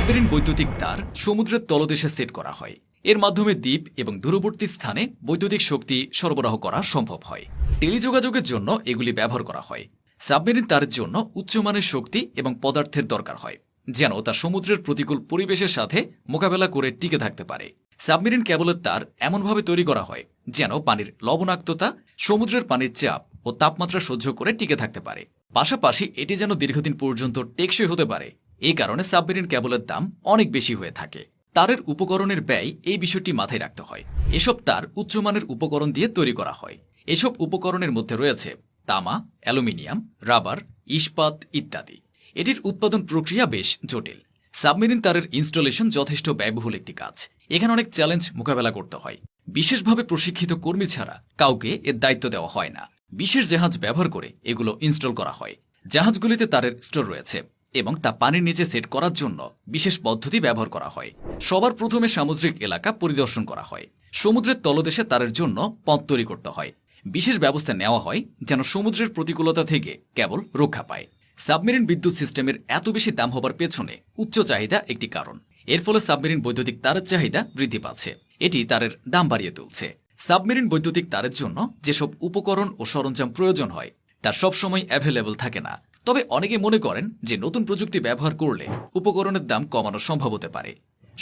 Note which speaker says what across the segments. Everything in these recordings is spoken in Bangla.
Speaker 1: সাবমেরিন বৈদ্যুতিক তার সমুদ্রের তলদেশে সেট করা হয়। এর মাধ্যমে দ্বীপ এবং দূরবর্তী স্থানে বৈদ্যুতিক শক্তি সরবরাহ করা সম্ভব হয়। টেলিযোগাযোগের জন্য এগুলি ব্যবহার করা হয়। সাবমেরিন তারের জন্য উচ্চমানের শক্তি এবং পদার্থের দরকার হয়, যেন তা সমুদ্রের প্রতিকূল পরিবেশের সাথে মোকাবেলা করে টিকে থাকতে পারে। সাবমেরিন কেবলের তার এমনভাবে তৈরি করা হয় যেন পানির লবণাক্ততা, সমুদ্রের পানির চাপ ও তাপমাত্রা সহ্য করে টিকে থাকতে পারে। পাশাপাশি এটি যেন দীর্ঘদিন পর্যন্ত টেকসই হতে পারে। এই কারণে সাবমেরিন কেবলের দাম অনেক বেশি হয়ে থাকে। তারের উপকরণের ব্যয় এই বিষয়টি মাথায় রাখতে হয়। এসব তার উচ্চমানের উপকরণ দিয়ে তৈরি করা হয়। এসব উপকরণের মধ্যে রয়েছে তামা, অ্যালুমিনিয়াম, রাবার, ইস্পাত ইত্যাদি। এটির উৎপাদন প্রক্রিয়া বেশ জটিল। সাবমেরিন তারের ইনস্টলেশন যথেষ্ট ব্যয়বহুল একটি কাজ। এখানে অনেক চ্যালেঞ্জ মোকাবেলা করতে হয়। বিশেষভাবে প্রশিক্ষিত কর্মী ছাড়া কাউকে এর দায়িত্ব দেওয়া হয় না। বিশেষ জাহাজ ব্যবহার করে এগুলো ইনস্টল করা হয়। জাহাজগুলিতে তারের স্টোর রয়েছে এবং তা পানির নিচে সেট করার জন্য বিশেষ পদ্ধতি ব্যবহার করা হয়। সবার প্রথমে সামুদ্রিক এলাকা পরিদর্শন করা হয়। সমুদ্রের তলদেশে তারের জন্য পথ তৈরি করতে হয়। বিশেষ ব্যবস্থা নেওয়া হয় যেন সমুদ্রের প্রতিকূলতা থেকে কেবল রক্ষা পায়। সাবমেরিন বিদ্যুৎ সিস্টেমের এত বেশি দাম হবার পেছনে উচ্চ চাহিদা একটি কারণ। এর ফলে সাবমেরিন বৈদ্যুতিক তারের চাহিদা বৃদ্ধি পাচ্ছে। এটি তারের দাম বাড়িয়ে তুলছে। সাবমেরিন বৈদ্যুতিক তারের জন্য যেসব উপকরণ ও সরঞ্জাম প্রয়োজন হয় তা সবসময় অ্যাভেলেবল থাকে না। তবে অনেকে মনে করেন যে নতুন প্রযুক্তি ব্যবহার করলে উপকরণের দাম কমানো সম্ভব হতে পারে।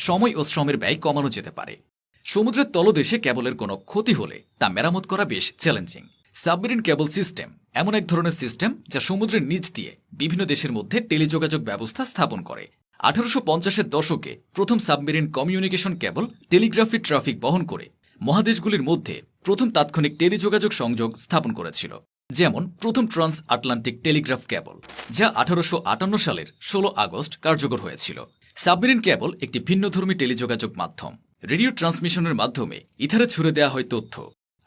Speaker 1: সময় ও শ্রমের ব্যয় কমানো যেতে পারে। সমুদ্রের তলদেশে কেবলের কোনো ক্ষতি হলে তা মেরামত করা বেশ চ্যালেঞ্জিং। সাবমেরিন কেবল সিস্টেম এমন এক ধরনের সিস্টেম যা সমুদ্রের নিচ দিয়ে বিভিন্ন দেশের মধ্যে টেলিযোগাযোগ ব্যবস্থা স্থাপন করে। 1850-এর দশকে প্রথম সাবমেরিন কমিউনিকেশন কেবল টেলিগ্রাফি ট্রাফিক বহন করে মহাদেশগুলির মধ্যে প্রথম তাৎক্ষণিক টেলিযোগাযোগ সংযোগ স্থাপন করেছিল। যেমন প্রথম ট্রান্স আটলান্টিক টেলিগ্রাফ কেবল, যা 1858 সালের 16 আগস্ট কার্যকর হয়েছিল। সাবমেরিন কেবল একটি ভিন্নধর্মী টেলিযোগাযোগ মাধ্যম। রেডিও ট্রান্সমিশনের মাধ্যমে ইথারে ছুড়ে দেওয়া হয় তথ্য,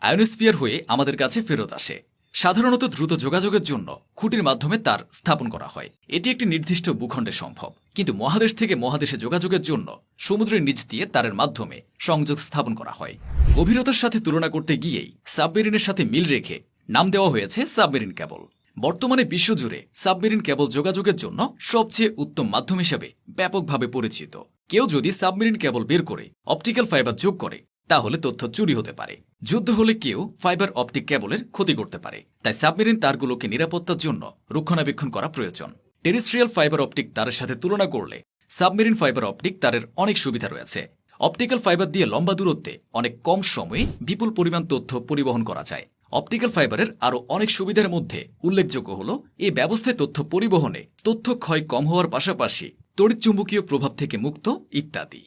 Speaker 1: আয়োনোস্ফিয়ার হয়ে আমাদের কাছে ফেরত আসে। সাধারণত দ্রুত যোগাযোগের জন্য খুঁটির মাধ্যমে তার স্থাপন করা হয়। এটি একটি নির্দিষ্ট ভূখণ্ডে সম্ভব, কিন্তু মহাদেশ থেকে মহাদেশে যোগাযোগের জন্য সমুদ্রের নিচ দিয়ে তারের মাধ্যমে সংযোগ স্থাপন করা হয়। গভীরতার সাথে তুলনা করতে গিয়েই সাবমেরিনের সাথে মিল রেখে নাম দেওয়া হয়েছে সাবমেরিন কেবল। বর্তমানে বিশ্বজুড়ে সাবমেরিন কেবল যোগাযোগের জন্য সবচেয়ে উত্তম মাধ্যম হিসেবে ব্যাপকভাবে পরিচিত। কেউ যদি সাবমেরিন কেবল বের করে অপটিক্যাল ফাইবার যোগ করে তাহলে তথ্য চুরি হতে পারে। যুদ্ধ হলে কেউ ফাইবার অপটিক কেবলের ক্ষতি করতে পারে। তাই সাবমেরিন তারগুলোকে নিরাপত্তার জন্য রক্ষণাবেক্ষণ করা প্রয়োজন। টেরেস্ট্রিয়াল ফাইবার অপটিক তারের সাথে তুলনা করলে সাবমেরিন ফাইবার অপটিক তারের অনেক সুবিধা রয়েছে। অপটিক্যাল ফাইবার দিয়ে লম্বা দূরত্বে অনেক কম সময়ে বিপুল পরিমাণ তথ্য পরিবহন করা যায়। অপটিক্যাল ফাইবারের আরও অনেক সুবিধার মধ্যে উল্লেখযোগ্য হল এই ব্যবস্থায় তথ্য পরিবহনে তথ্য ক্ষয় কম হওয়ার পাশাপাশি তড়িৎচুম্বকীয় প্রভাব থেকে মুক্ত ইত্যাদি।